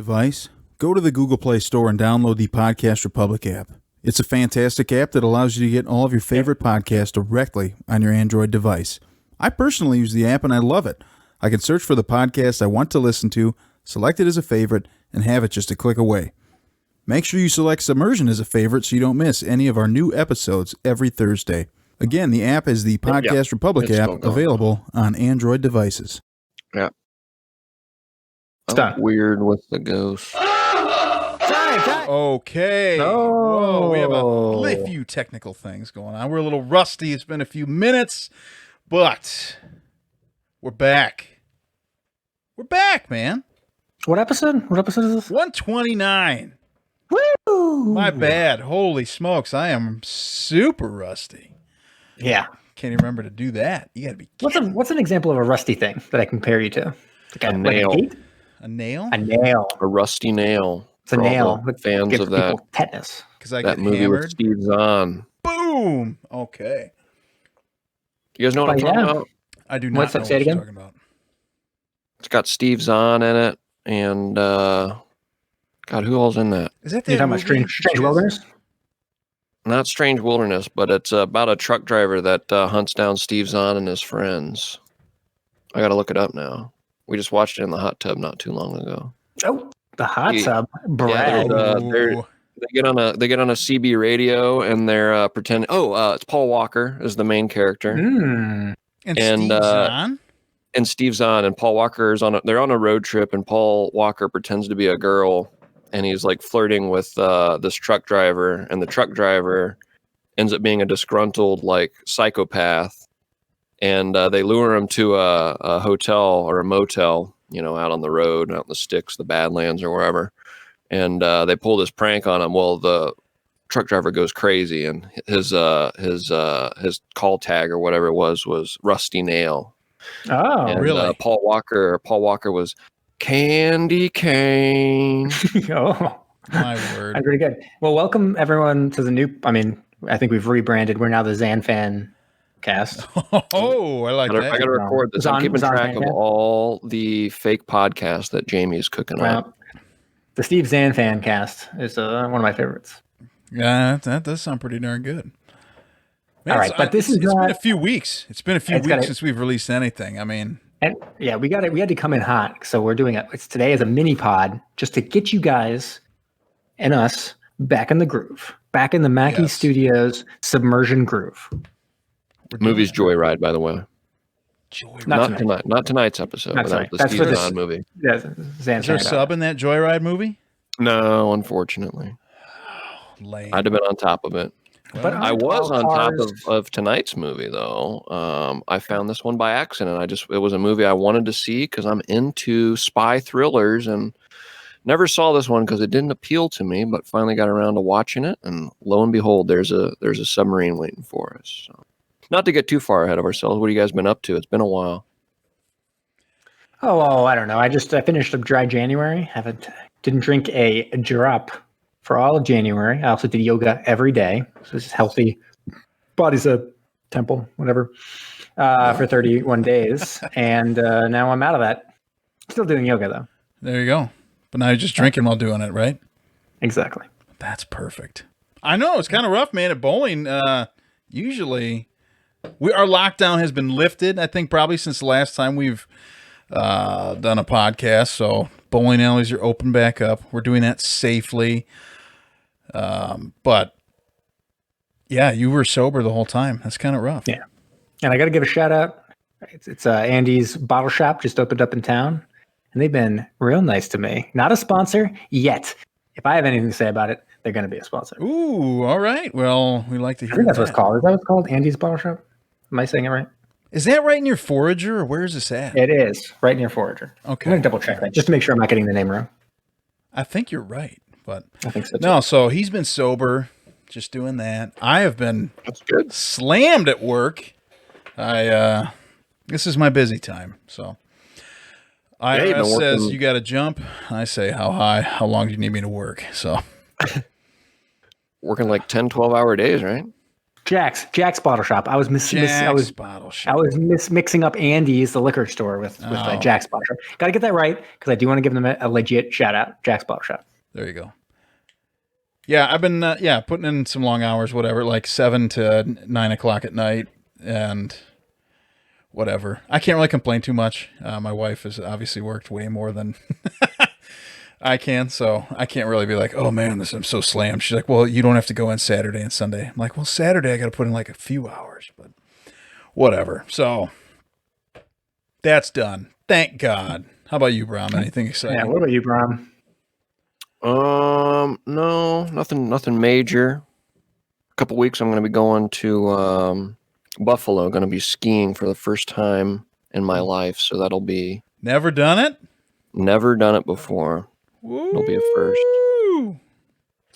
device, go to the Google Play Store and download the Podcast Republic app. It's a fantastic app that allows you to get all of your favorite podcasts directly on your Android device. I personally use the app and I love it. I can search for the podcast I want to listen to, select it as a favorite, and have it just a click away. Make sure you select Submersion as a favorite so you don't miss any of our new episodes every Thursday. Again, the app is the Podcast Republic app, available on Android devices. Yeah. I'm weird with the ghost. Okay. Whoa, we have a few technical things going on. We're a little rusty. It's been a few minutes, but we're back. We're back, man. What episode? What episode is this? 129. Woo! My bad. Holy smokes. I am super rusty. Yeah. Can't even remember to do that. You gotta be kidding. What's an example of a rusty thing that I compare you to? Like a nail. A nail? A nail. A rusty nail. It's a nail. Fans of that. Tetanus. Because I that get movie hammered. with Steve Zahn. Boom. Okay. You guys know what I'm talking about? I do not know what you're talking about. It's got Steve Zahn in it, and God, who all's in that? Is that You're talking about Strange Wilderness? Not Strange Wilderness, but it's about a truck driver that hunts down Steve Zahn and his friends. I got to look it up now. We just watched it in the hot tub not too long ago. Oh, the hot tub, Brad. Yeah, they get on a CB radio and they're pretending. It's Paul Walker is the main character, and Steve Zahn. And Steve Zahn and Paul Walker is they're on a road trip, and Paul Walker pretends to be a girl, and he's like flirting with this truck driver, and the truck driver ends up being a disgruntled like psychopath, and they lure him to a hotel or a motel, out on the road, out in the sticks, the Badlands or wherever, and they pull this prank on him. Well, the truck driver goes crazy, and his call tag or whatever it was Rusty Nail. Oh, and, really? Paul Walker was Candy Cane. Oh, my word! Pretty good. Well, welcome everyone to the new. I think we've rebranded. We're now the Zan Fan Cast. Oh, I like that. I got to record this. I'm keeping track of all the fake podcasts that Jamie's cooking up. The Steve Zan Fan Cast is one of my favorites. Yeah, that does sound pretty darn good. Man, all right, but it's been a few weeks. It's been a few weeks since we've released anything. and yeah, we had to come in hot. So we're doing it's today as a mini pod just to get you guys and us back in the groove, back in the Mackie Studios submersion groove. Movie's Joyride, by the way. Joyride. Not tonight's episode. Not tonight. That's for the Zahn movie. Yeah, Is there a sub in that Joyride movie? No, unfortunately. Lame. I'd have been on top of it. But I was on top of tonight's movie, though. I found this one by accident. It was a movie I wanted to see because I'm into spy thrillers, and never saw this one because it didn't appeal to me, but finally got around to watching it, and lo and behold, there's a submarine waiting for us. So, not to get too far ahead of ourselves, what have you guys been up to? It's been a while. Oh, I don't know. I finished a dry January. Didn't drink a drop for all of January. I also did yoga every day. So this is healthy. Body's a temple, whatever, for 31 days. And now I'm out of that. Still doing yoga, though. There you go. But now you're just drinking while doing it, right? Exactly. That's perfect. I know. It's kind of rough, man. At bowling, usually our lockdown has been lifted, I think, probably since the last time we've done a podcast. So bowling alleys are open back up. We're doing that safely. But yeah, you were sober the whole time. That's kind of rough. Yeah. And I got to give a shout out. It's Andy's Bottle Shop just opened up in town, and they've been real nice to me. Not a sponsor yet. If I have anything to say about it, they're going to be a sponsor. Ooh, all right. Well, we like to hear I think that's what it's called. Is that what it's called? Andy's Bottle Shop? Am I saying it right? Is that right in your Forager, or where is this at? It is right near Forager. Okay. I'm going to double check that just to make sure I'm not getting the name wrong. I think you're right, but I think so too. No, so he's been sober, just doing that. I have been slammed at work. This is my busy time, so IRS says you got to jump. I say, how high? How long do you need me to work? So working like 10, 12-hour days, right? Jack's Bottle Shop. I was Bottle Shop. mixing up Andy's, the liquor store, with Jack's Bottle Shop. Got to get that right because I do want to give them a legit shout out. Jack's Bottle Shop. There you go. Yeah, I've been putting in some long hours, whatever, like 7 to 9 o'clock at night, and whatever. I can't really complain too much. My wife has obviously worked way more than I can, so I can't really be like, oh man, I'm so slammed. She's like, well, you don't have to go in Saturday and Sunday. I'm like, well, Saturday I got to put in like a few hours, but whatever. So that's done. Thank God. How about you, Bram? Anything exciting? Yeah, what about you, Bram? No, nothing major. A couple weeks I'm going to be going to Buffalo. Going to be skiing for the first time in my life, so that'll be Never done it? never done it before. Woo! It'll be a first.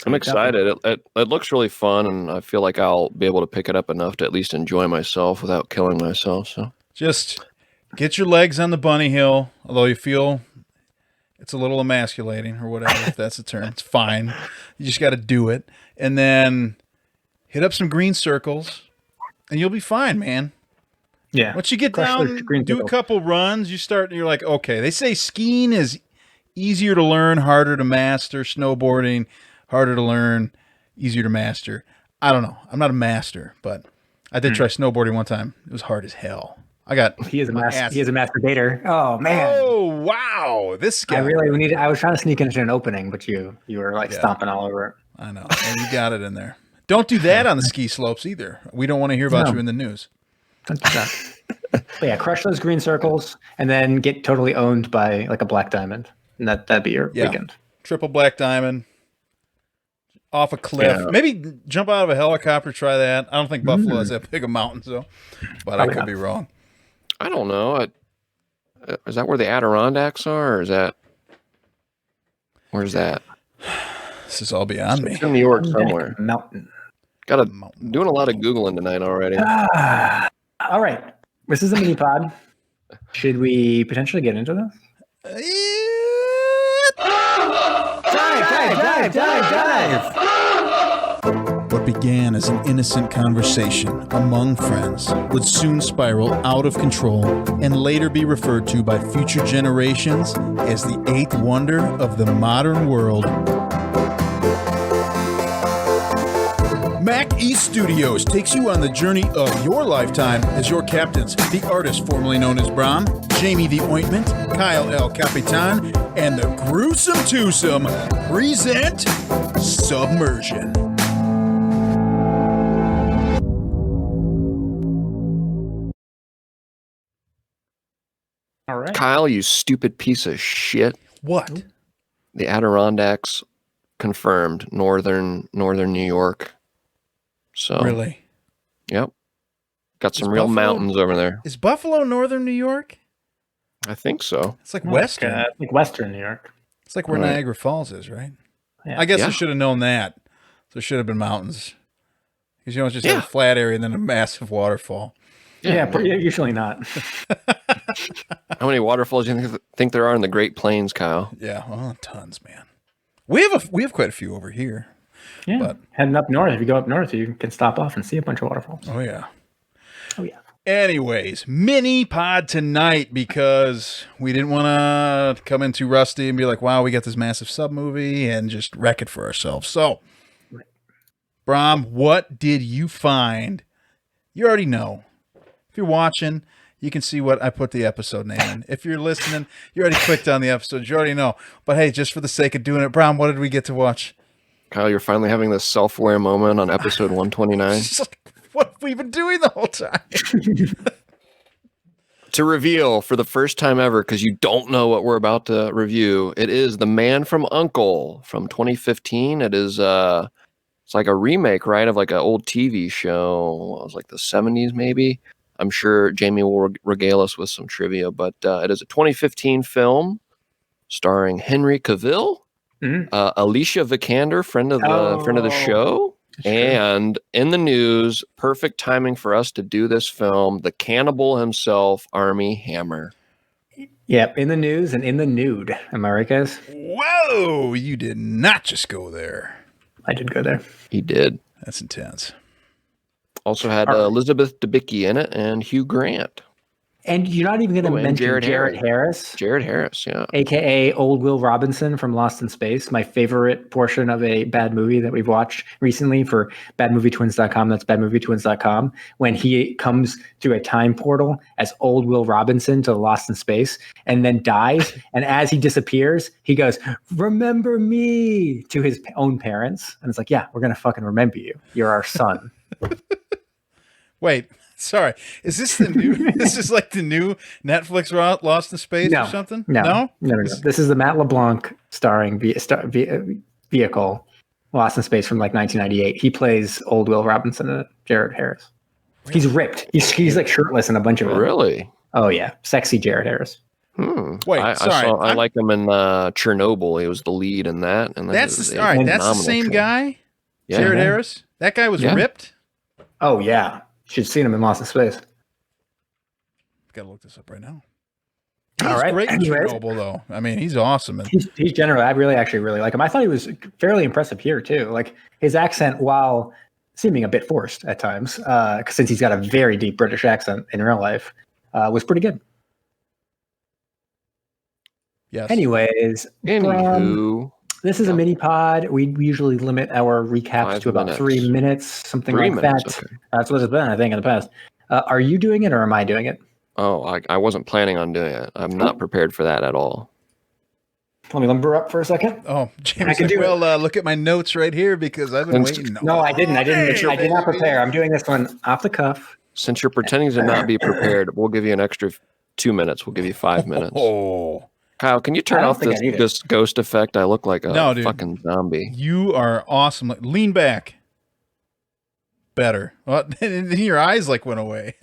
I'm excited. It looks really fun, and I feel like I'll be able to pick it up enough to at least enjoy myself without killing myself. So Just get your legs on the bunny hill, although you feel it's a little emasculating or whatever, if that's the term. It's fine. You just got to do it. And then hit up some green circles, and you'll be fine, man. Yeah. Once you get Crush down, those green do a circles. couple runs, you're like, okay. They say skiing is easier to learn, harder to master. Snowboarding, harder to learn, easier to master. I don't know. I'm not a master, but I did try snowboarding one time. It was hard as hell. He is a masturbator. Oh man. Oh wow, this guy. I was trying to sneak into an opening, but you were like stomping all over it. I know. And you got it in there. Don't do that on the ski slopes either. We don't want to hear about you in the news. Don't do that. But yeah, crush those green circles and then get totally owned by like a black diamond. And that'd be your weekend. Triple black diamond. Off a cliff. Yeah. Maybe jump out of a helicopter, try that. I don't think Buffalo has that big of mountains though. But probably I could be wrong. I don't know. Is that where the Adirondacks are, or where's that? This is all beyond me. It's in New York somewhere. Mountain. Doing a lot of Googling tonight already. All right. This is a mini pod. Should we potentially get into this? Dive. What began as an innocent conversation among friends would soon spiral out of control and later be referred to by future generations as the eighth wonder of the modern world. Mac East Studios takes you on the journey of your lifetime as your captains, the artist formerly known as Bram, Jamie the Ointment, Kyle El Capitan, and the Gruesome Twosome present Submersion. All right. Kyle, you stupid piece of shit. What? The Adirondacks confirmed northern New York. So Really? Yep. Got some real mountains over there. Is Buffalo northern New York? I think so. It's like western. Like western New York. It's like where Niagara Falls is, right? Yeah. I guess I should have known that. There should have been mountains. Because you don't just have a flat area and then a massive waterfall. Yeah, usually not. How many waterfalls do you think there are in the Great Plains, Kyle? Yeah, well, tons, man. We have quite a few over here. Yeah, but heading up north. If you go up north, you can stop off and see a bunch of waterfalls. Oh yeah. Oh yeah. Anyways, mini pod tonight because we didn't want to come in too rusty and be like, wow, we got this massive sub movie and just wreck it for ourselves. So, Bram, what did you find? You already know. If you're watching, you can see what I put the episode name in. If you're listening, you already clicked on the episode. You already know. But hey, just for the sake of doing it, Bram, what did we get to watch? Kyle, you're finally having this self-aware moment on episode 129. What have we been doing the whole time? To reveal for the first time ever, because you don't know what we're about to review, it is The Man from U.N.C.L.E. from 2015. It is it's like a remake, right, of like an old TV show. It was like the 70s, maybe. I'm sure Jamie will regale us with some trivia, but it is a 2015 film starring Henry Cavill, Alicia Vikander, friend of the show, and in the news, perfect timing for us to do this film, the cannibal himself, Armie Hammer. Yep, in the news and in the nude. Am I right, guys? Whoa, you did not just go there. I did go there. He did. That's intense. Also had All right. Elizabeth Debicki in it and Hugh Grant. And you're not even going to and mention Jared Harris. Jared Harris, yeah. AKA Old Will Robinson from Lost in Space, my favorite portion of a bad movie that we've watched recently for badmovietwins.com. That's badmovietwins.com. When he comes through a time portal as Old Will Robinson to Lost in Space and then dies. And as he disappears, he goes, "Remember me," to his own parents. And it's like, yeah, we're going to fucking remember you. You're our son. Wait. Sorry, is this the new? This is like the new Netflix Lost in Space or something? No. This is the Matt LeBlanc starring vehicle, Lost in Space from like 1998. He plays Old Will Robinson and Jared Harris. Really? He's ripped. He's like shirtless in a bunch of it. Really? Oh yeah, sexy Jared Harris. Wait, I like him in Chernobyl. He was the lead in that. And that's the same guy. Yeah. Jared Harris. That guy was ripped. Oh yeah. Should have seen him in Lost in Space. Gotta look this up right now. All right. Great in Chernobyl, though. I mean, he's awesome. He's generally, I really like him. I thought he was fairly impressive here too. Like his accent, while seeming a bit forced at times, since he's got a very deep British accent in real life, was pretty good. Yes. Anyways, this is a mini pod. We usually limit our recaps to about 3 minutes, something like that. Okay. That's what it's been, I think, in the past. Are you doing it or am I doing it? Oh, I wasn't planning on doing it. I'm not prepared for that at all. Let me limber up for a second. Oh, James, look at my notes right here because I've been waiting. No, I didn't. I did not prepare. I'm doing this one off the cuff. Since you're pretending to not be prepared, we'll give you an extra 2 minutes. We'll give you 5 minutes. Oh. Kyle, can you turn off this ghost effect? I look like a fucking zombie. You are awesome. Lean back. Better. Well, then your eyes went away.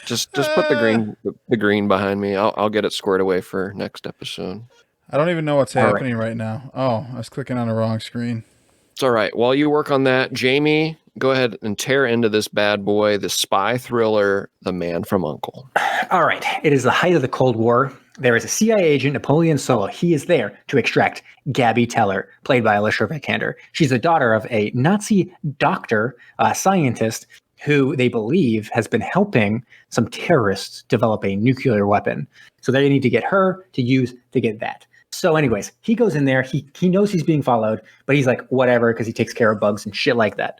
just put the green behind me. I'll get it squared away for next episode. I don't even know what's happening right now. Oh, I was clicking on the wrong screen. It's all right. While you work on that, Jamie, go ahead and tear into this bad boy, the spy thriller, The Man from U.N.C.L.E. All right. It is the height of the Cold War. There is a CIA agent, Napoleon Solo. He is there to extract Gabby Teller, played by Alicia Vikander. She's the daughter of a Nazi doctor, scientist, who they believe has been helping some terrorists develop a nuclear weapon. So they need to get her to use to get that. So anyways, he goes in there. He knows he's being followed, but he's like, whatever, because he takes care of bugs and shit like that.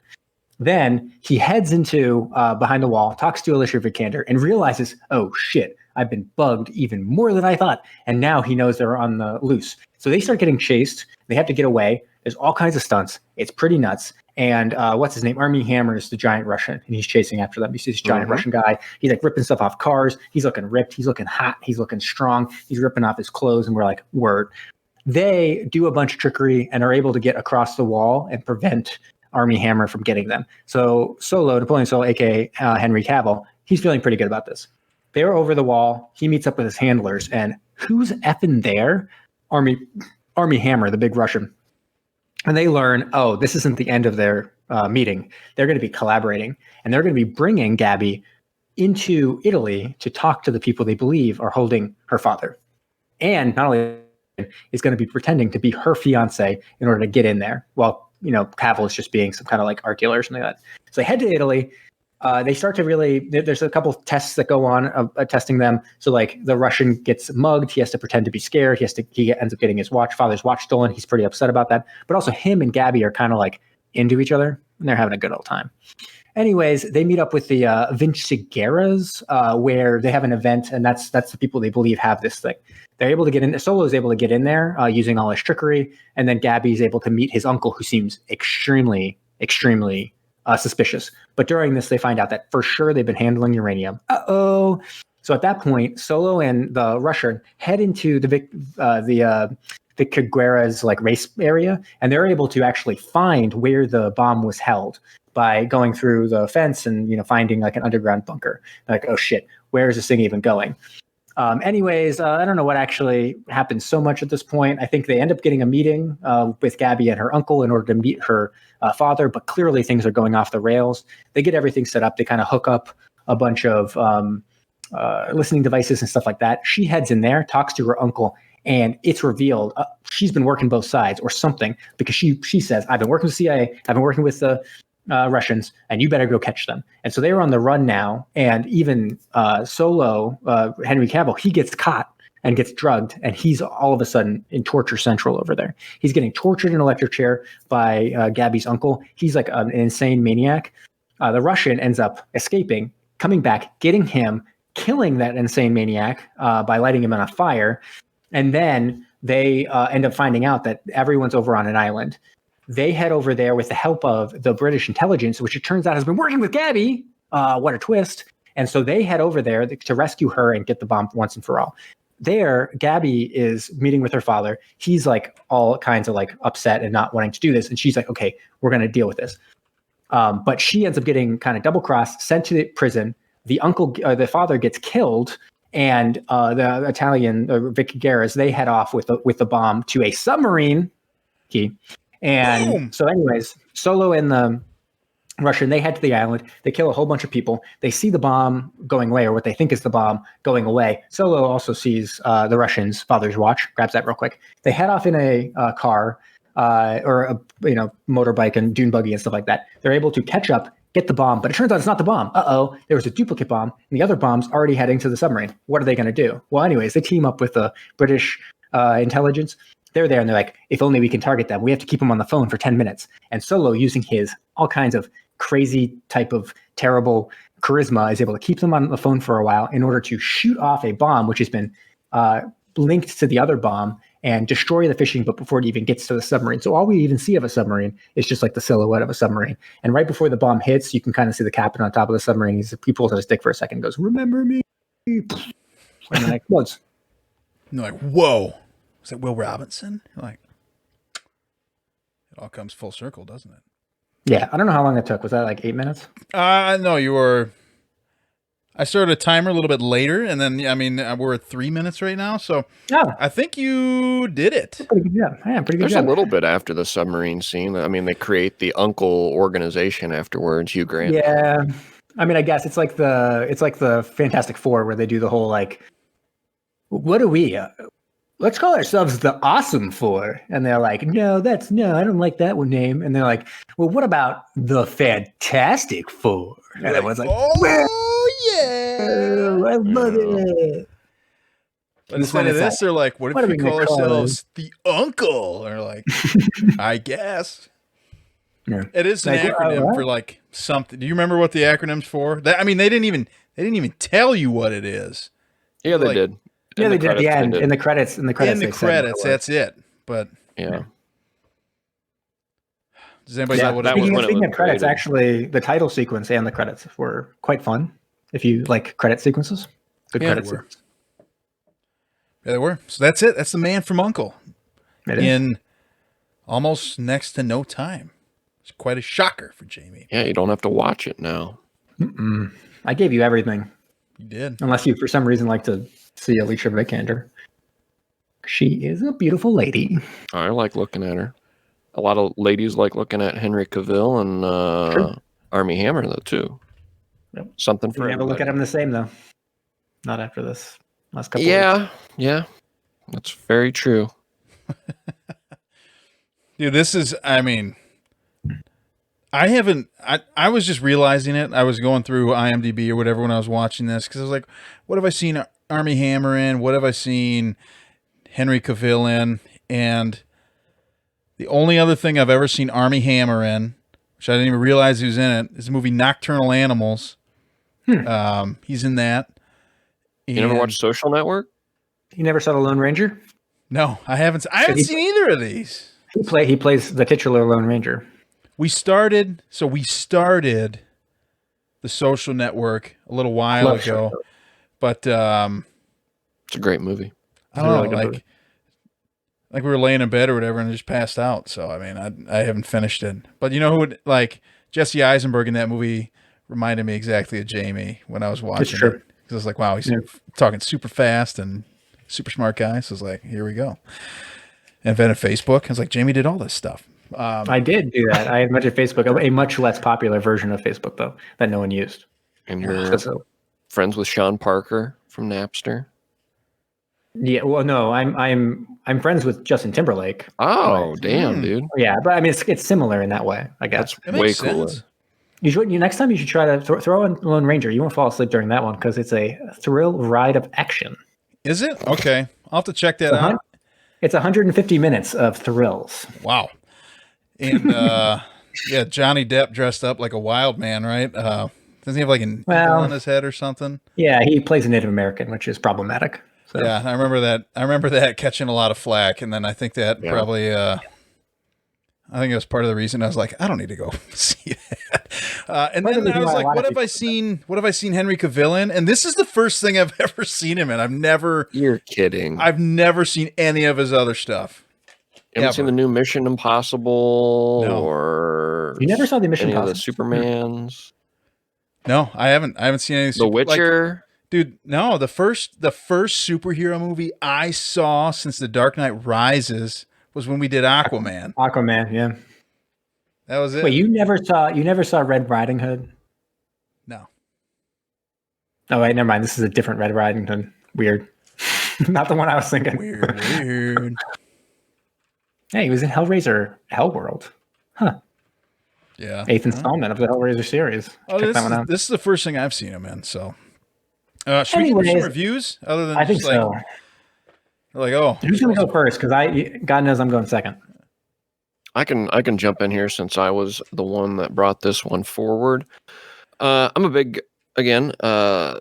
Then he heads into behind the wall, talks to Alicia Vikander, and realizes, oh shit, I've been bugged even more than I thought. And now he knows they're on the loose. So they start getting chased. They have to get away. There's all kinds of stunts. It's pretty nuts. And what's his name? Armie Hammer is the giant Russian, and he's chasing after them. You see this giant Russian guy. He's ripping stuff off cars. He's looking ripped. He's looking hot. He's looking strong. He's ripping off his clothes, and we're like, word. They do a bunch of trickery and are able to get across the wall and prevent Armie Hammer from getting them. So Napoleon Solo, aka Henry Cavill, he's feeling pretty good about this. They're over the wall. He meets up with his handlers, and who's effing there? Armie Hammer, the big Russian. And they learn, oh, this isn't the end of their meeting. They're going to be collaborating, and they're going to be bringing Gabby into Italy to talk to the people they believe are holding her father. And not only is going to be pretending to be her fiance in order to get in there. Well, Cavill is just being some kind of art dealer or something like that. So they head to Italy. They start to there's a couple of tests that go on testing them. So the Russian gets mugged. He has to pretend to be scared. He ends up getting his father's watch stolen. He's pretty upset about that. But also him and Gabby are kind of into each other, and they're having a good old time. Anyways, they meet up with the Vinciguerras, where they have an event, and that's the people they believe have this thing. They're able to get in. Solo is able to get in there using all his trickery, and then Gabby is able to meet his uncle, who seems extremely, extremely suspicious. But during this, they find out that for sure they've been handling uranium. Uh-oh. So at that point, Solo and the Russian head into the Vinciguerras race area, and they're able to actually find where the bomb was held by going through the fence and finding an underground bunker. Oh shit, where is this thing even going? Anyways, I don't know what actually happened so much at this point. I think they end up getting a meeting with Gabby and her uncle in order to meet her father, but clearly things are going off the rails. They get everything set up. They kind of hook up a bunch of listening devices and stuff like that. She heads in there, talks to her uncle, and it's revealed she's been working both sides or something, because she says, I've been working with CIA, I've been working with the Russians, and you better go catch them. And so they were on the run now. And even Solo, Henry Cavill, he gets caught and gets drugged, and he's all of a sudden in torture central over there. He's getting tortured in an electric chair by Gabby's uncle. He's like an insane maniac. The Russian ends up escaping, coming back, getting him, killing that insane maniac by lighting him on a fire. And then they end up finding out that everyone's over on an island. They head over there with the help of the British intelligence, which it turns out has been working with Gabby. What a twist. And so they head over there to rescue her and get the bomb once and for all. There, Gabby is meeting with her father. He's like all kinds of like upset and not wanting to do this. And she's like, okay, we're going to deal with this. But she ends up getting kind of double-crossed, sent to the prison. The father gets killed. And the Italian, Vicky Garris, they head off with the bomb to a submarine. And boom. So anyways, Solo and the Russian, they head to the island. They kill a whole bunch of people. They see the bomb going away, or what they think is the bomb going away. Solo also sees the Russian's father's watch, grabs that real quick. They head off in a car or a motorbike and dune buggy and stuff like that. They're able to catch up, get the bomb, but it turns out it's not the bomb. There was a duplicate bomb, and the other bomb's already heading to the submarine. What are they going to do? Well, anyways, they team up with the British intelligence. They're there, and they're like, if only we can target them. We have to keep them on the phone for 10 minutes. And Solo, using his all kinds of crazy type of terrible charisma, is able to keep them on the phone for a while in order to shoot off a bomb, which has been linked to the other bomb, and destroy the fishing boat before it even gets to the submarine. So all we even see of a submarine is just like the silhouette of a submarine. And right before the bomb hits, you can kind of see the captain on top of the submarine. He pulls out his dick for a second and goes, "Remember me?" And then it explodes. And they're like, whoa. Is that Will Robinson? Like, it all comes full circle, doesn't it? Yeah. I don't know how long that took. Was that like 8 minutes? No, you were... I started a timer a little bit later, and then, we're at 3 minutes right now, so I think you did it. Pretty good job. Yeah, pretty good There's job. a little bit after the submarine scene. I mean, they create the Uncle organization afterwards, Hugh Grant. Yeah. I mean, I guess it's like the Fantastic Four, where they do the whole, like, what are we... let's call ourselves the Awesome Four. And they're like, no, I don't like that one name. And they're like, well, what about the Fantastic Four? And everyone's like, oh, yeah. I love it. But instead of this, they're like, what if we call ourselves the Uncle? Or like, I guess. Yeah. It is an acronym for like something. Do you remember what the acronym's for? They didn't even tell you what it is. Yeah, they did. Yeah, they did at the end. In the credits, that's it. But yeah. Does anybody know what it was? Speaking of credits, actually, the title sequence and the credits were quite fun. If you like credit sequences, good credit sequences. Yeah, they were. So that's it. That's the Man from U.N.C.L.E. In almost next to no time. It's quite a shocker for Jamie. Yeah, you don't have to watch it now. I gave you everything. You did. Unless you, for some reason, like to see Alicia Vikander. She is a beautiful lady. I like looking at her. A lot of ladies like looking at Henry Cavill and Armie Hammer, though, too. Yep. Something for everybody. Never look at them the same, though. Not after this last couple weeks. Yeah. That's very true. Dude, this is, I was just realizing it. I was going through IMDb or whatever when I was watching this, because I was like, what have I seen Armie Hammer in? What have I seen Henry Cavill in? And the only other thing I've ever seen Armie Hammer in, which I didn't even realize he was in it, is the movie Nocturnal Animals. He's in that. You never watched Social Network? You never saw The Lone Ranger? No, I haven't. I haven't seen either of these. He plays the titular Lone Ranger. We started The Social Network a little while ago, but it's a great movie. I don't know, like we were laying in bed or whatever and just passed out. So I haven't finished it. But you know who would, like, Jesse Eisenberg in that movie reminded me exactly of Jamie when I was watching it. Because I was like, wow, he's talking super fast and super smart guy. So I was like, here we go. And invented Facebook. I was like, Jamie did all this stuff. I did do that. I invented Facebook, a much less popular version of Facebook, though, that no one used. And you're friends with Sean Parker from Napster? Yeah, well, no, I'm friends with Justin Timberlake. Oh, damn, dude. Yeah, but I mean, it's similar in that way, I guess. That's way cooler. Next time you should try to throw in Lone Ranger. You won't fall asleep during that one because it's a thrill ride of action. Is it? Okay. I'll have to check that out. It's 150 minutes of thrills. Wow. And yeah, Johnny Depp dressed up like a wild man, right? Doesn't he have like an eagle on his head or something? Yeah, he plays a Native American, which is problematic. So. Yeah, I remember that. I remember that catching a lot of flack, and then I think that probably I think it was part of the reason I was like, I don't need to go see that. And then I was like, what have I seen? What have I seen Henry Cavill in? And this is the first thing I've ever seen him in. I've never. You're kidding. I've never seen any of his other stuff. You haven't seen the new Mission Impossible or you never saw the Mission Impossible? Of the Supermans? No, I haven't. I haven't seen any. The Witcher. Dude, no. The first superhero movie I saw since The Dark Knight Rises was when we did Aquaman. Aquaman, yeah. That was it. Wait, you never saw Red Riding Hood? No. Oh wait, never mind. This is a different Red Riding Hood. Weird. Not the one I was thinking. Weird. Yeah, he was in Hellraiser Hellworld. Huh. Yeah. 8th installment of the Hellraiser series. Oh, Check that one out. This is the first thing I've seen him in, so. Should we give some reviews? Other than I think so. Like, oh. Who's going to go first? Because God knows I'm going second. I can jump in here since I was the one that brought this one forward. I'm a big, again,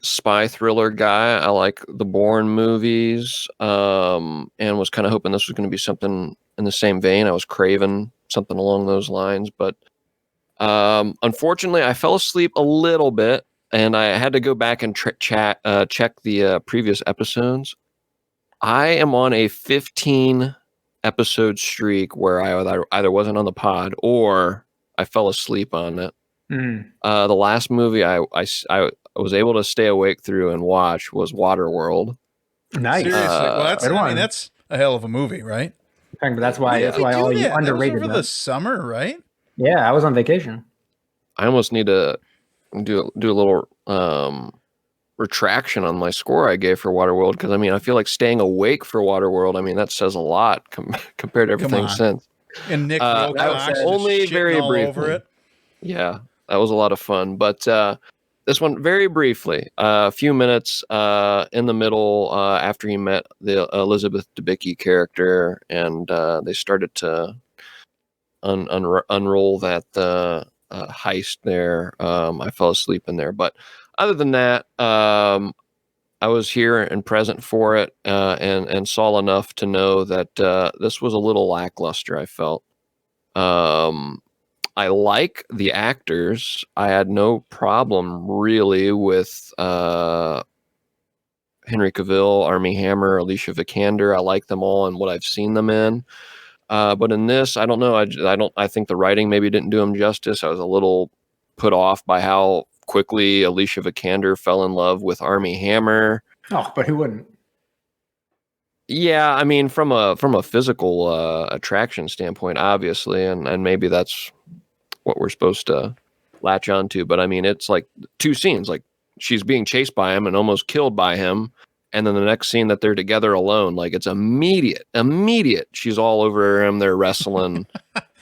spy thriller guy. I like the Bourne movies, and was kind of hoping this was going to be something in the same vein. I was craving something along those lines, but unfortunately, I fell asleep a little bit, and I had to go back and check the previous episodes. I am on a 15 episode streak where I either wasn't on the pod or I fell asleep on it. The last movie I was able to stay awake through and watch was Waterworld. Nice. Seriously, well, that's a hell of a movie, right? But that's why all you underrated. That was over the summer, right? Yeah, I was on vacation. I almost need to do a little retraction on my score I gave for Waterworld, because I mean I feel like staying awake for Waterworld, I mean that says a lot compared to everything since. And Nick Wilcox only very briefly over it. Yeah, that was a lot of fun, but this one very briefly, a few minutes in the middle after he met the Elizabeth Debicki character, and they started to unroll that heist there. I fell asleep in there, but other than that, I was here and present for it, and saw enough to know that this was a little lackluster, I felt. I like the actors. I had no problem really with Henry Cavill, Armie Hammer, Alicia Vikander. I like them all and what I've seen them in. But in this, I don't know. I think the writing maybe didn't do him justice. I was a little put off by how quickly Alicia Vikander fell in love with Armie Hammer. Oh, but who wouldn't? Yeah, I mean, from a physical attraction standpoint, obviously, and maybe that's what we're supposed to latch onto. But I mean, it's like two scenes. Like she's being chased by him and almost killed by him, and then the next scene that they're together alone, like it's immediate. She's all over him. They're wrestling,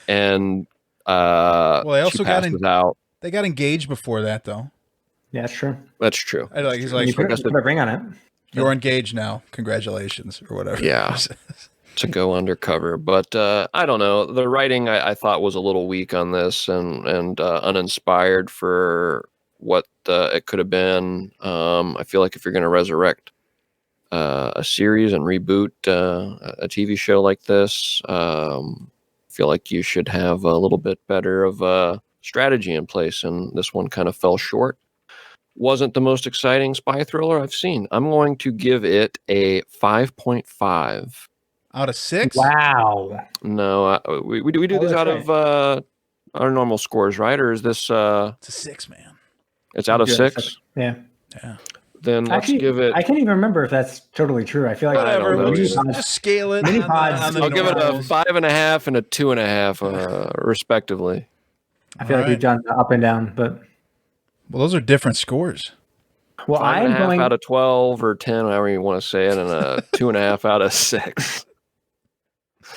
and well, they also got out. They got engaged before that, though. Yeah, that's true. That's true. He's like, you put a ring on it. You're engaged now. Congratulations, or whatever. Yeah, to go undercover. But I don't know. The writing I thought was a little weak on this, and uninspired for what it could have been. I feel like if you're going to resurrect a series and reboot a TV show like this, I feel like you should have a little bit better of a strategy in place, and this one kind of fell short. Wasn't the most exciting spy thriller I've seen. I'm going to give it a 5.5 out of 6. Wow. No, we do these out of our normal scores, right? Or is this? It's a 6, man. It's out of 6. Yeah. Then let's give it. I can't even remember if that's totally true. I feel like whatever. Just scale it. I'll give it a 5.5 and a 2.5, respectively. I feel like we've done up and down, but those are different scores. Well, I'm going out of 12 or 10, however you want to say it, and a 2.5 out of 6,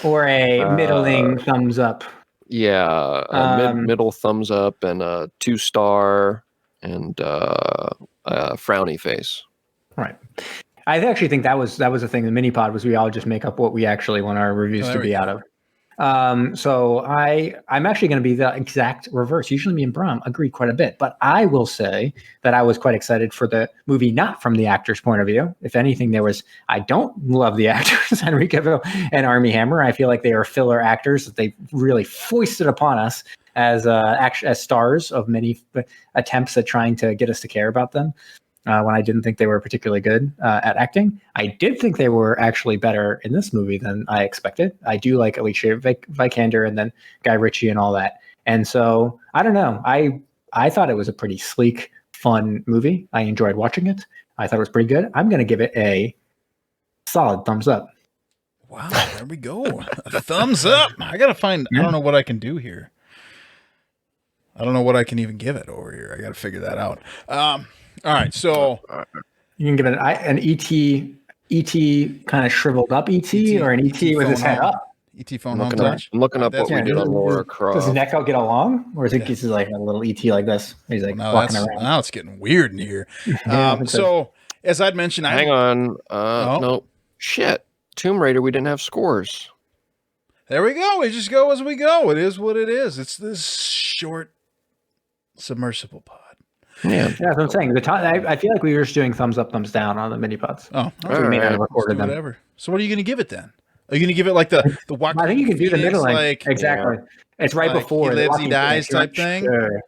or a middling thumbs up. Yeah, middle thumbs up and a 2-star and a frowny face. Right. I actually think that was the thing. The mini pod was we all just make up what we actually want our reviews to be out of. So I'm actually going to be the exact reverse. Usually me and Bram agree quite a bit, but I will say that I was quite excited for the movie, not from the actor's point of view. If anything, I don't love the actors, Henry Cavill and Armie Hammer. I feel like they are filler actors that they really foisted upon us as stars of many attempts at trying to get us to care about them. When I didn't think they were particularly good at acting. I did think they were actually better in this movie than I expected. I do like Alicia Vikander and then Guy Ritchie and all that. And so, I don't know. I thought it was a pretty sleek, fun movie. I enjoyed watching it. I thought it was pretty good. I'm going to give it a solid thumbs up. Wow, there we go. A thumbs up. I got to find, I don't know what I can do here. I don't know what I can even give it over here. I got to figure that out. All right, so you can give it an ET kind of shriveled up ET or an ET with his head up. ET phone I'm touch. looking up what we did on Laura Croft. Does his neck out get along, or is it just like a little ET like this? He's like walking around. Now it's getting weird in here. So as I'd mentioned, hang on. No, shit. Tomb Raider. We didn't have scores. There we go. We just go as we go. It is what it is. It's this short submersible pod. Yeah, that's what I'm saying. I feel like we were just doing thumbs up, thumbs down on the mini pods. Oh, so we may not have recorded them. Whatever. So what are you going to give it then? Are you going to give it like the walk? I think you can do the middle like exactly. Yeah. It's right like before he lives, he dies type thing. Sure.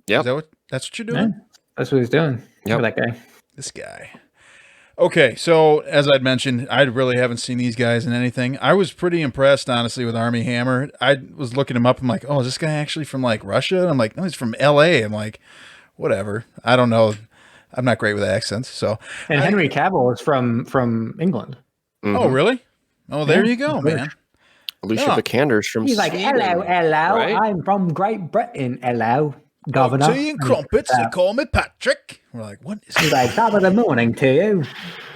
Yeah, that's what you're doing. Yeah, that's what he's doing. For that guy. This guy. Okay, so as I'd mentioned, I really haven't seen these guys in anything. I was pretty impressed, honestly, with Armie Hammer. I was looking him up. I'm like, oh, is this guy actually from like Russia? And I'm like, no, he's from L.A. I'm like, whatever. I don't know. I'm not great with accents. So, and Henry Cavill is from England. Mm-hmm. Oh, really? Oh, there you go, man. Alicia Vikander's from He's Sweden, like, hello, right? I'm from Great Britain. Hello, Governor. Tea and crumpets. They call me Patrick. We're like, what is He's like, top of the morning to you.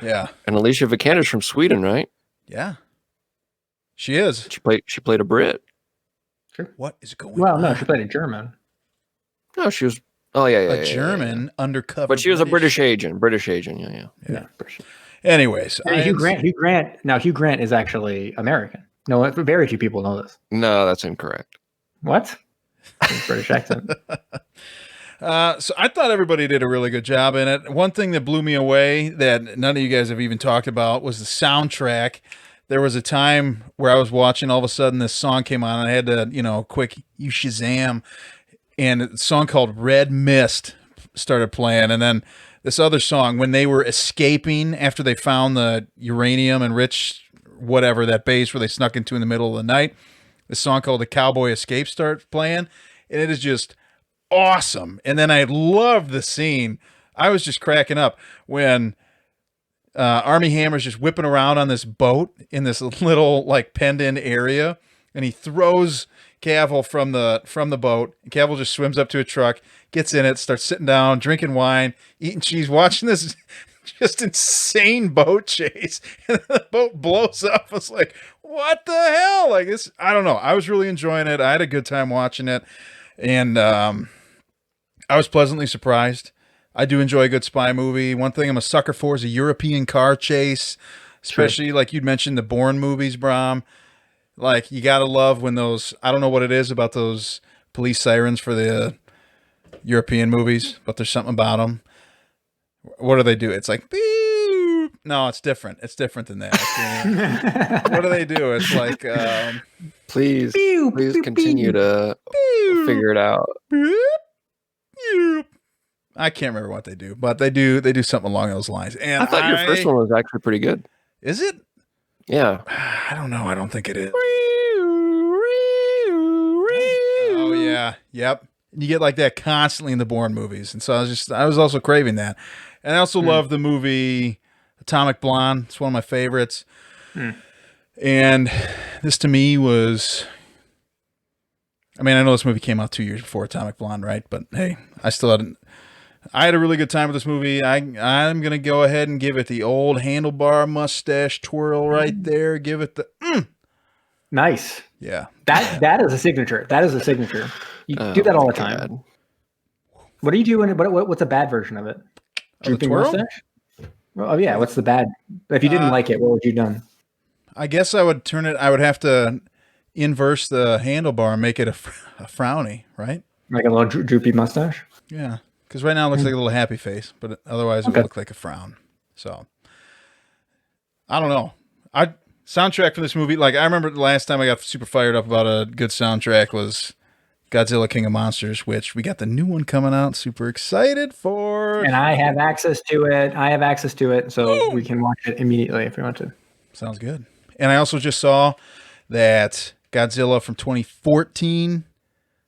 Yeah. And Alicia Vikander's from Sweden, right? Yeah. She is. She played a Brit. Sure. What is going on? Well, no, she played a German. No, she was. Oh yeah, a German undercover. But she was a British agent. Yeah. Anyways, Hugh Grant. Now Hugh Grant is actually American. No, very few people know this. No, that's incorrect. What? British accent. So I thought everybody did a really good job in it. One thing that blew me away that none of you guys have even talked about was the soundtrack. There was a time where I was watching, all of a sudden this song came on and I had to, quick Shazam, and a song called Red Mist started playing. And then this other song, when they were escaping after they found the uranium and whatever, that base where they snuck into in the middle of the night, this song called The Cowboy Escape starts playing. And it is just awesome. And then I loved the scene. I was just cracking up when Armie Hammer's just whipping around on this boat in this little like penned-in area, and he throws Cavill from the boat. And Cavill just swims up to a truck, gets in it, starts sitting down, drinking wine, eating cheese, watching this just insane boat chase, and the boat blows up. I was like, what the hell? Like this, I don't know. I was really enjoying it. I had a good time watching it, and I was pleasantly surprised. I do enjoy a good spy movie. One thing I'm a sucker for is a European car chase, especially like you'd mentioned the Bourne movies, Brom. Like, you got to love when those, I don't know what it is about those police sirens for the European movies, but there's something about them. What do they do? It's like, beep. No, it's different. It's different than that. What do they do? It's like, please continue to figure it out. I can't remember what they do, but they do something along those lines. And I thought your first one was actually pretty good. Is it? Yeah. I don't know. I don't think it is. Oh yeah. Yep. You get like that constantly in the Bourne movies. And so I was also craving that. And I also love the movie Atomic Blonde. It's one of my favorites. And this to me was, I mean, I know this movie came out 2 years before Atomic Blonde, right? But hey, I had a really good time with this movie. I'm going to go ahead and give it the old handlebar mustache twirl right there. Give it the Nice. Yeah. That is a signature. That is a signature. You do that all the time. God. What are you doing? What's a bad version of it? Drooping twirl? mustache? Well, oh yeah. What's the bad? If you didn't like it, what would you done? I guess I would turn it. I would have to inverse the handlebar and make it a frowny, right? Like a little droopy mustache? Yeah. Because right now it looks like a little happy face, but otherwise it would look like a frown. So I don't know. Soundtrack for this movie, like I remember the last time I got super fired up about a good soundtrack was Godzilla King of Monsters, which we got the new one coming out. Super excited for. And I have access to it. So we can watch it immediately if we want to. Sounds good. And I also just saw that Godzilla from 2014,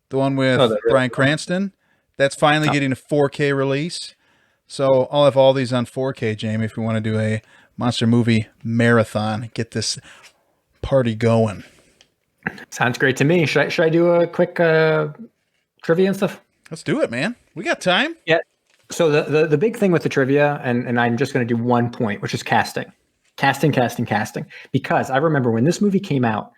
the one with Bryan Cranston, that's finally getting a 4K release. So I'll have all these on 4K, Jamie, if we want to do a monster movie marathon. Get this party going. Sounds great to me. Should I do a quick trivia and stuff? Let's do it, man. We got time. Yeah. So the big thing with the trivia, and I'm just going to do one point, which is casting. Casting. Because I remember when this movie came out,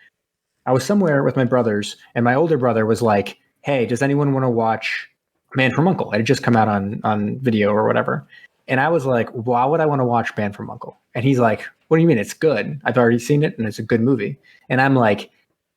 I was somewhere with my brothers, and my older brother was like, hey, does anyone want to watch Man from U.N.C.L.E? It had just come out on video or whatever. And I was like, why would I want to watch Man from U.N.C.L.E? And he's like, what do you mean? It's good. I've already seen it, and it's a good movie. And I'm like,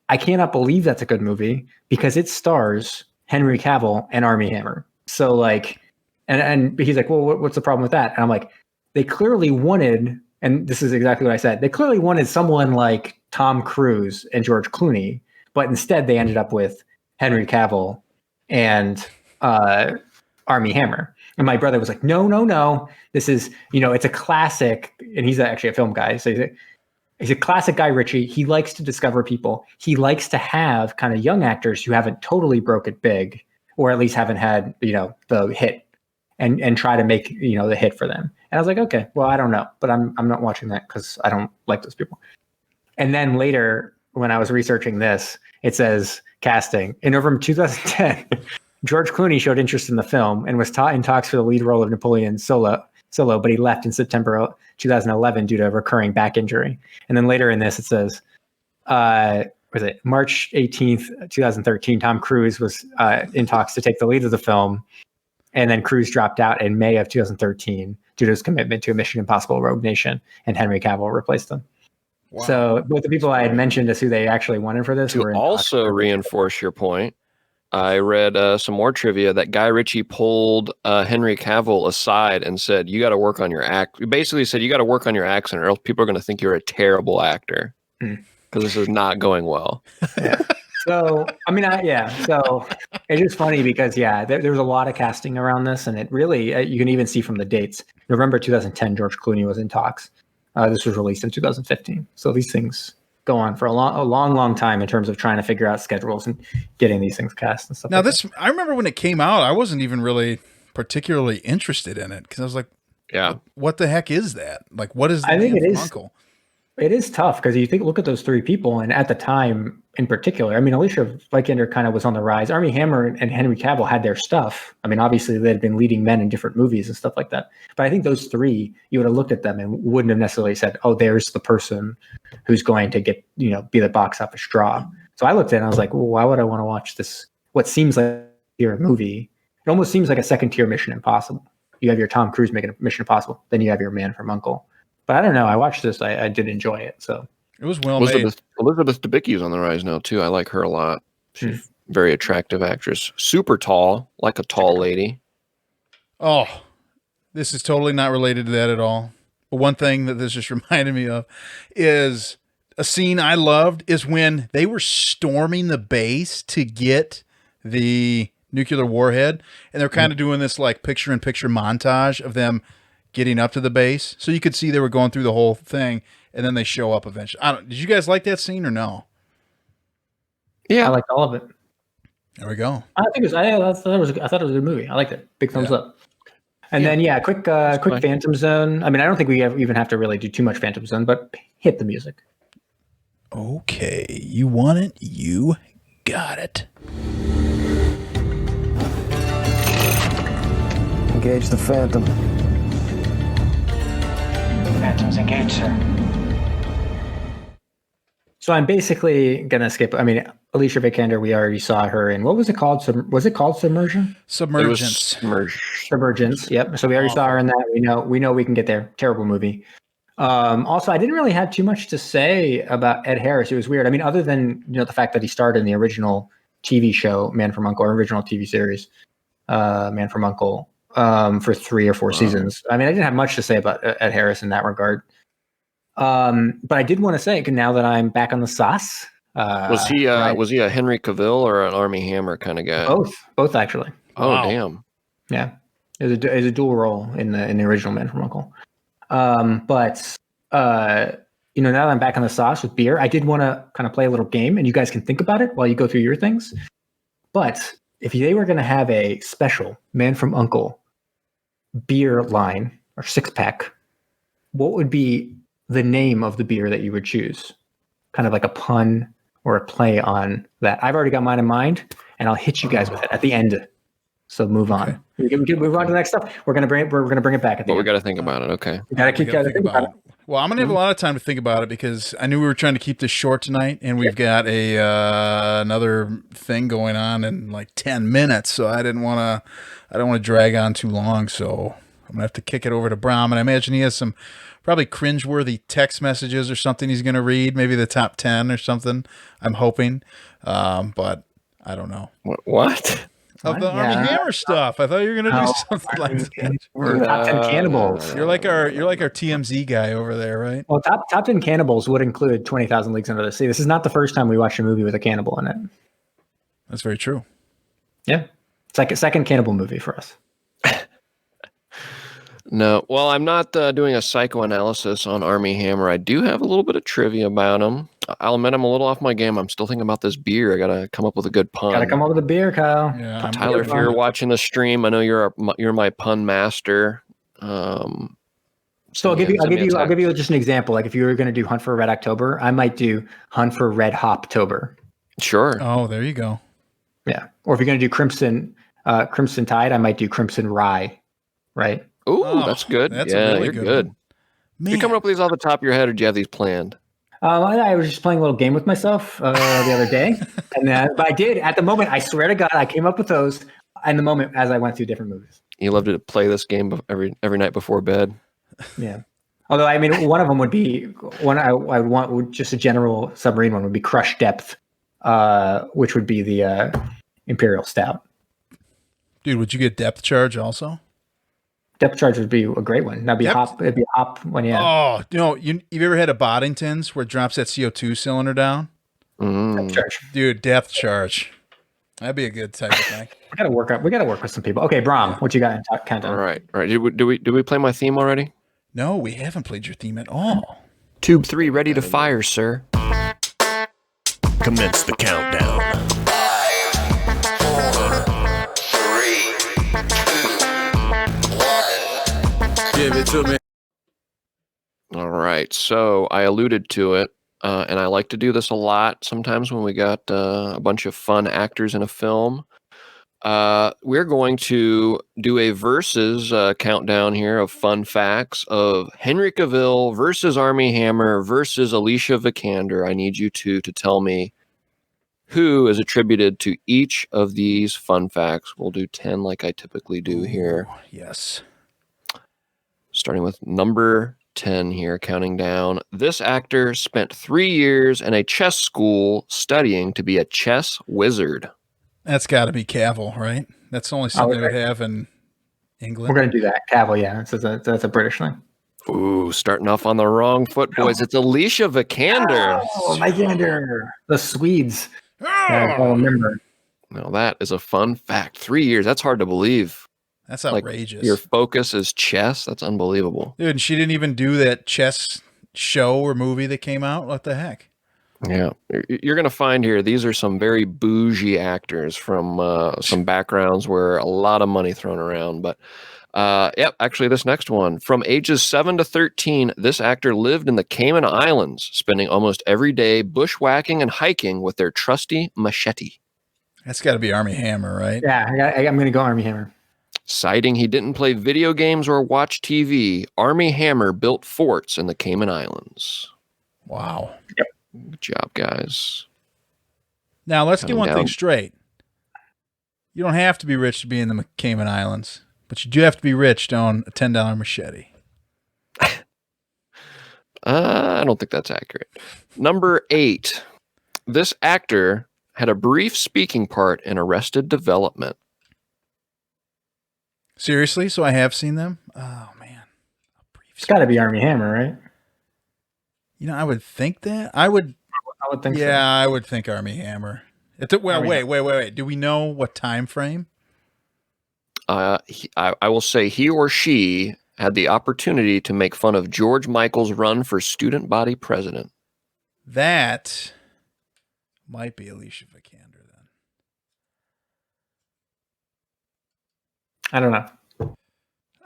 I cannot believe that's a good movie because it stars Henry Cavill and Armie Hammer. So like, and he's like, well, what's the problem with that? And I'm like, they clearly wanted, and this is exactly what I said, they clearly wanted someone like Tom Cruise and George Clooney, but instead they ended up with Henry Cavill and Armie Hammer. And my brother was like, no. This is, it's a classic. And he's actually a film guy. So he's a classic Guy Ritchie. He likes to discover people. He likes to have kind of young actors who haven't totally broke it big, or at least haven't had, the hit and try to make, the hit for them. And I was like, okay, well, I don't know, but I'm not watching that because I don't like those people. And then later when I was researching this, it says casting in November 2010, George Clooney showed interest in the film and was in talks for the lead role of Napoleon Solo, but he left in September 2011 due to a recurring back injury. And then later in this, it says, March 18th, 2013, Tom Cruise was in talks to take the lead of the film. And then Cruise dropped out in May of 2013 due to his commitment to a Mission Impossible Rogue Nation, and Henry Cavill replaced him. Wow. So both the people I had mentioned as who they actually wanted for this were in also reinforce your point. I read some more trivia that Guy Ritchie pulled Henry Cavill aside and said, you got to work on your act. He basically said, you got to work on your accent or else people are going to think you're a terrible actor because this is not going well. Yeah. So, so it's just funny because, there was a lot of casting around this, and it really, you can even see from the dates. November 2010, George Clooney was in talks. This was released in 2015. So these things go on for a long time in terms of trying to figure out schedules and getting these things cast and stuff. Now, I remember when it came out, I wasn't even really particularly interested in it because I was like, yeah, what the heck is that? Like, what is the Uncle? It is tough because look at those three people, and at the time in particular, Alicia Vikander kind of was on the rise. Armie Hammer and Henry Cavill had their stuff. Obviously they had been leading men in different movies and stuff like that. But I think those three, you would have looked at them and wouldn't have necessarily said, "Oh, there's the person who's going to get be the box office draw." So I looked at it and I was like, "Well, why would I want to watch this? What seems like a movie? It almost seems like a second-tier Mission Impossible. You have your Tom Cruise making a Mission Impossible, then you have your Man from U.N.C.L.E. But I don't know. I watched this. I did enjoy it. So it was well made. Elizabeth Debicki's on the rise now too. I like her a lot. She's a very attractive actress. Super tall, like a tall lady. Oh, this is totally not related to that at all. But one thing that this just reminded me of is a scene I loved is when they were storming the base to get the nuclear warhead, and they're kind of doing this like picture-in-picture montage of them getting up to the base, so you could see they were going through the whole thing, and then they show up eventually. Did you guys like that scene or no? Yeah, I liked all of it. There we go. I thought it was a good movie. I liked it. Big thumbs up. And then quick Phantom Zone. I don't think we even have to really do too much Phantom Zone, but hit the music. Okay, you want it, you got it. Engage the Phantom. Phantom's engaged, sir. So I'm basically gonna skip. I mean, Alicia Vikander, we already saw her in, what was it called? Was it called Submersion? It was Submergence. Submergence. Yep. So we already saw her in that. We know we can get there. Terrible movie. Also, I didn't really have too much to say about Ed Harris. It was weird. I mean, other than the fact that he starred in the original TV show Man from U.N.C.L.E, or original TV series Man from U.N.C.L e, for 3 or 4 seasons. I mean, I didn't have much to say about Ed Harris in that regard. But I did want to say, now that I'm back on the sauce, was he a Henry Cavill or an Army Hammer kind of guy? Both actually. Oh, Wow. damn. Yeah, it was a dual role in the original Man from U.N.C.L e. But now that I'm back on the sauce with beer, I did want to kind of play a little game, and you guys can think about it while you go through your things. But if they were going to have a special Man from U.N.C.L e beer line or 6-pack, what would be the name of the beer that you would choose? Kind of like a pun or a play on that. I've already got mine in mind, and I'll hit you guys with it at the end. So move on. We can move on to the next stuff. We're gonna bring it back at the end. But we got to think about it. Okay. We got to think about it. Well, I'm gonna have a lot of time to think about it because I knew we were trying to keep this short tonight, and we've got another thing going on in like 10 minutes. So I don't want to drag on too long. So I'm gonna have to kick it over to Brom, and I imagine he has some probably cringeworthy text messages or something he's gonna read, maybe the top 10 or something. I'm hoping, but I don't know. What? Of the Army Hammer stuff. I thought you were gonna do something like that. We're top 10 cannibals. You're like our TMZ guy over there, right? Well, top 10 cannibals would include 20,000 Leagues Under the Sea. This is not the first time we watched a movie with a cannibal in it. That's very true. Yeah, it's like a second cannibal movie for us. No, well, I'm not doing a psychoanalysis on Army Hammer. I do have a little bit of trivia about him. I'll admit I'm a little off my game. I'm still thinking about this beer. I gotta come up with a good pun. Gotta come up with a beer, Kyle. Yeah, Tyler, if you're watching the stream, I know you're my pun master. So I'll give you just an example. Like if you were going to do Hunt for Red October, I might do Hunt for Red Hoptober. Sure. Oh, there you go. Yeah. Or if you're going to do Crimson Tide, I might do Crimson Rye. Right. Ooh, that's good. That's yeah, really you're good. You coming up with these off the top of your head, or do you have these planned? I was just playing a little game with myself the other day, but I did at the moment. I swear to God, I came up with those in the moment as I went through different movies. You love to play this game every night before bed. Yeah. Although I mean, one of them would be one I would want just a general submarine one would be Crush Depth, which would be the Imperial Stout. Dude, would you get Depth Charge also? Depth Charge would be a great one. That'd be it'd be a hop one, yeah. Oh, you've ever had a Boddington's where it drops that CO2 cylinder down? Depth Charge. Dude, Depth Charge. That'd be a good type of thing. We gotta work with some people. Okay, Brom, what you got in countdown? All right. Do we play my theme already? No, we haven't played your theme at all. Tube 3 ready to fire, sir. Commence the countdown. 5, 4, 3, 2, 1. Give it to me. All right. So I alluded to it, and I like to do this a lot sometimes when we got a bunch of fun actors in a film. We're going to do a versus countdown here of fun facts of Henry Cavill versus Army Hammer versus Alicia Vikander. I need you two to tell me who is attributed to each of these fun facts. We'll do 10 like I typically do here. Yes. Starting with number 10 here, counting down. This actor spent 3 years in a chess school studying to be a chess wizard. That's got to be Cavill, right? That's the only something they would have in England. We're going to do that. Cavill, yeah. That's a British thing. Ooh, starting off on the wrong foot, boys. It's Alicia Vikander. Oh, Vikander. The Swedes. I remember. Now, that is a fun fact. 3 years. That's hard to believe. That's outrageous. Like, your focus is chess? That's unbelievable. Dude, and she didn't even do that chess show or movie that came out? What the heck? Yeah. You're going to find here, these are some very bougie actors from some backgrounds where a lot of money thrown around. But, actually, this next one. From ages 7 to 13, this actor lived in the Cayman Islands, spending almost every day bushwhacking and hiking with their trusty machete. That's got to be Army Hammer, right? Yeah, I'm going to go Army Hammer. Citing he didn't play video games or watch TV, Army Hammer built forts in the Cayman Islands. Wow. Yep. Good job, guys. Now, let's get Coming one thing down. straight. You don't have to be rich to be in the Cayman Islands, but you do have to be rich to own a $10 machete. I don't think that's accurate. Number 8. This actor had a brief speaking part in Arrested Development. Seriously? So I have seen them? Oh, man. It's got to be Army Hammer, right? You know, I would think that. I would think so. Yeah, I would think Army Hammer. Well, Army wait. Do we know what time frame? I will say he or she had the opportunity to make fun of George Michael's run for student body president. That might be Alicia Vikander then. I don't know.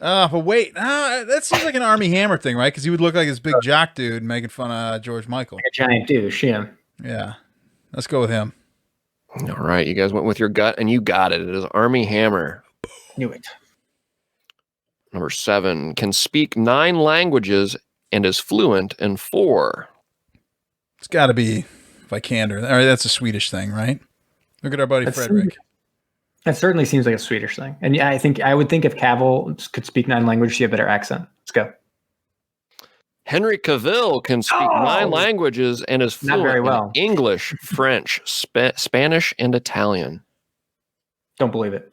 But wait. That seems like an Army Hammer thing, right? Because he would look like this big jock dude making fun of George Michael. Like a giant douche, yeah. Yeah. Let's go with him. All right, you guys went with your gut, and you got it. It is Army Hammer. Knew it. Number 7, can speak 9 languages and is fluent in 4. It's got to be Vikander. All right, that's a Swedish thing, right? Look at our buddy Frederick. That certainly seems like a Swedish thing. And yeah, I would think if Cavill could speak 9 languages, he had a better accent. Let's go. Henry Cavill can speak 9 languages and is Not very fluent well. in English, French, Spanish, and Italian. Don't believe it.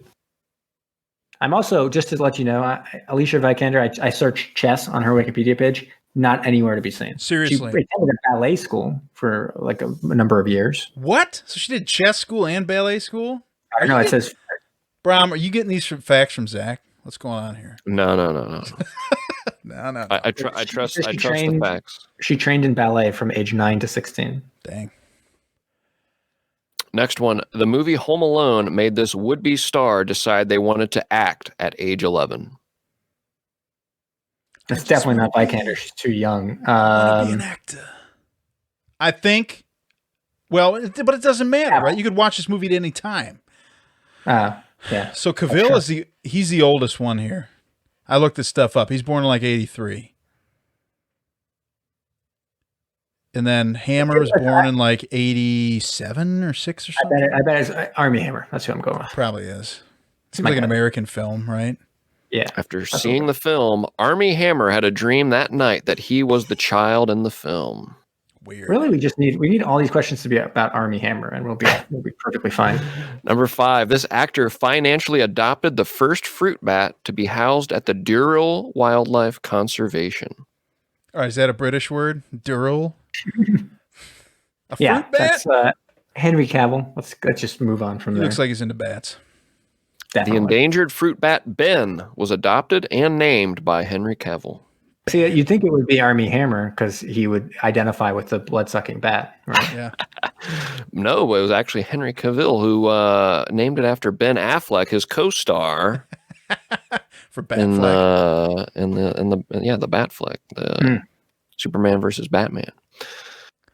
I'm also, just to let you know, Alicia Vikander, I searched chess on her Wikipedia page, not anywhere to be seen. Seriously. She attended a ballet school for like a number of years. What? So she did chess school and ballet school? I don't know. It says, Brom, are you getting these facts from Zach? What's going on here? No. No. I trust the facts. She trained in ballet from age 9 to 16. Dang. Next one. The movie Home Alone made this would-be star decide they wanted to act at age 11. That's definitely not Vikander. She's too young. Be an actor. I think. Well, but it doesn't matter, right? You could watch this movie at any time. Yeah. So Cavill he's the oldest one here. I looked this stuff up. He's born in like 83. And then Hammer was born in like 87 or 6 or something. I bet it's Army Hammer. That's who I'm going with. Probably is. Seems like an American film, right? Yeah. After seeing the film, Army Hammer had a dream that night that he was the child in the film. Weird. Really, we need all these questions to be about Army Hammer, and we'll be perfectly fine. Number 5, this actor financially adopted the first fruit bat to be housed at the Durrell Wildlife Conservation. All right, is that a British word? Durrell? A Yeah, fruit bat? that's Henry Cavill. Let's just move on from He there. looks like he's into bats. Definitely. The endangered fruit bat Ben was adopted and named by Henry Cavill. See, you'd think it would be Army Hammer because he would identify with the blood-sucking bat, right? Yeah. No, it was actually Henry Cavill who named it after Ben Affleck, his co-star. For Batfleck. in the Batfleck, the Superman versus Batman.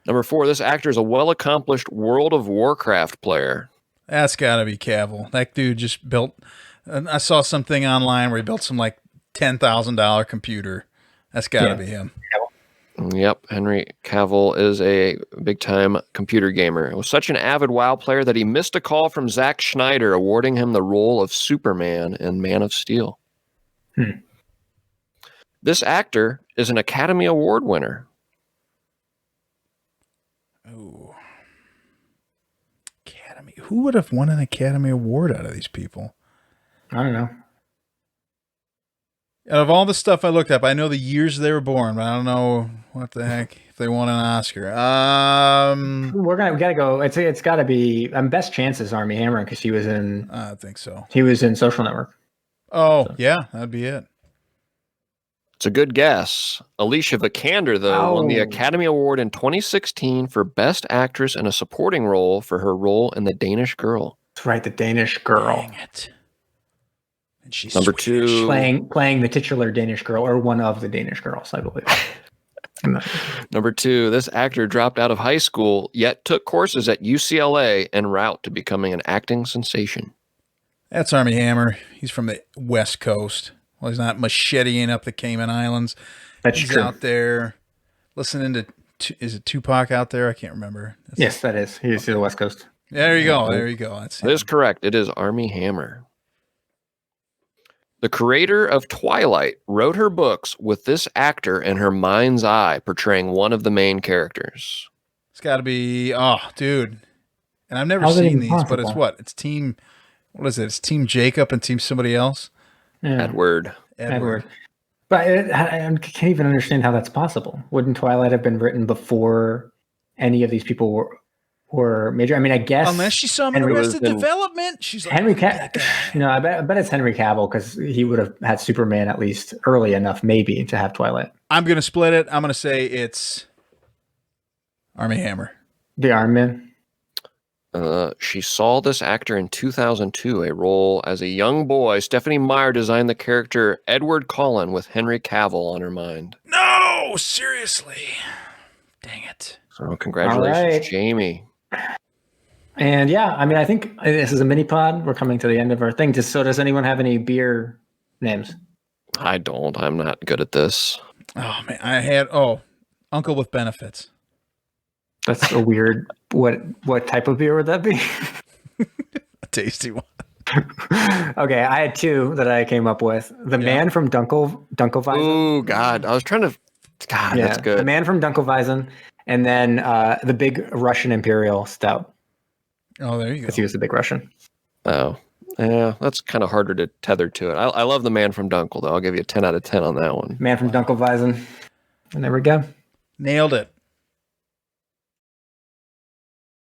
Number 4, this actor is a well-accomplished World of Warcraft player. That's got to be Cavill. That dude just built. I saw something online where he built some like $10,000 computer. That's got to be him. Yep, Henry Cavill is a big-time computer gamer. He was such an avid WoW player that he missed a call from Zack Snyder awarding him the role of Superman in Man of Steel. This actor is an Academy Award winner. Oh. Academy. Who would have won an Academy Award out of these people? I don't know. Out of all the stuff I looked up, I know the years they were born, but I don't know what the heck if they won an Oscar. We gotta go. It's got to be. Best chance is Army Hammer because he was in. I think so. He was in Social Network. Oh, yeah, that'd be it. It's a good guess. Alicia Vikander, though, won the Academy Award in 2016 for Best Actress in a Supporting Role for her role in The Danish Girl. That's right, the Danish girl. Dang it. And she's Number Swedish. 2. Playing the titular Danish girl, or one of the Danish girls, I believe. Number 2, this actor dropped out of high school, yet took courses at UCLA en route to becoming an acting sensation. That's Army Hammer. He's from the West Coast. Well, he's not macheteing up the Cayman Islands. That's He's true. out there listening to is it Tupac out there? I can't remember. Yes, that is. He's to the West Coast. There you go. There you go. That's That is correct. It is Armie Hammer. The creator of Twilight wrote her books with this actor in her mind's eye, portraying one of the main characters. It's got to be. Oh, dude. And I've never How's it seen even these, but it's possible? what? It's Team. What is it? It's Team Jacob and Team somebody else. Yeah. Edward. Edward. But I can't even understand how that's possible. Wouldn't Twilight have been written before any of these people were major? I mean, I guess Unless she saw him in Henry Arrested was in- Development, she's like, Henry "That Cavill. guy." No, I bet it's Henry Cavill because he would have had Superman at least early enough, maybe, to have Twilight. I'm gonna split it. I'm gonna say it's Armie Hammer. The Iron Man. She saw this actor in 2002, a role as a young boy. Stephanie Meyer designed the character Edward Cullen with Henry Cavill on her mind. No, seriously. Dang it. So congratulations, All right. Jamie. And yeah, I mean, I think this is a mini pod. We're coming to the end of our thing. So does anyone have any beer names? I don't. I'm not good at this. Oh man, I had Uncle with Benefits. That's a weird. What type of beer would that be? A tasty one. Okay, I had two that I came up with. The Man from Dunkelweizen. Oh God, I was trying to. God, that's The good. Man from Dunkelweizen, and then the big Russian Imperial Stout, Oh, there you go. because he was the big Russian. Oh, yeah, that's kind of harder to tether to it. I love the Man from Dunkel, though. I'll give you a 10 out of 10 on that one. Man from Dunkelweizen. And there we go. Nailed it.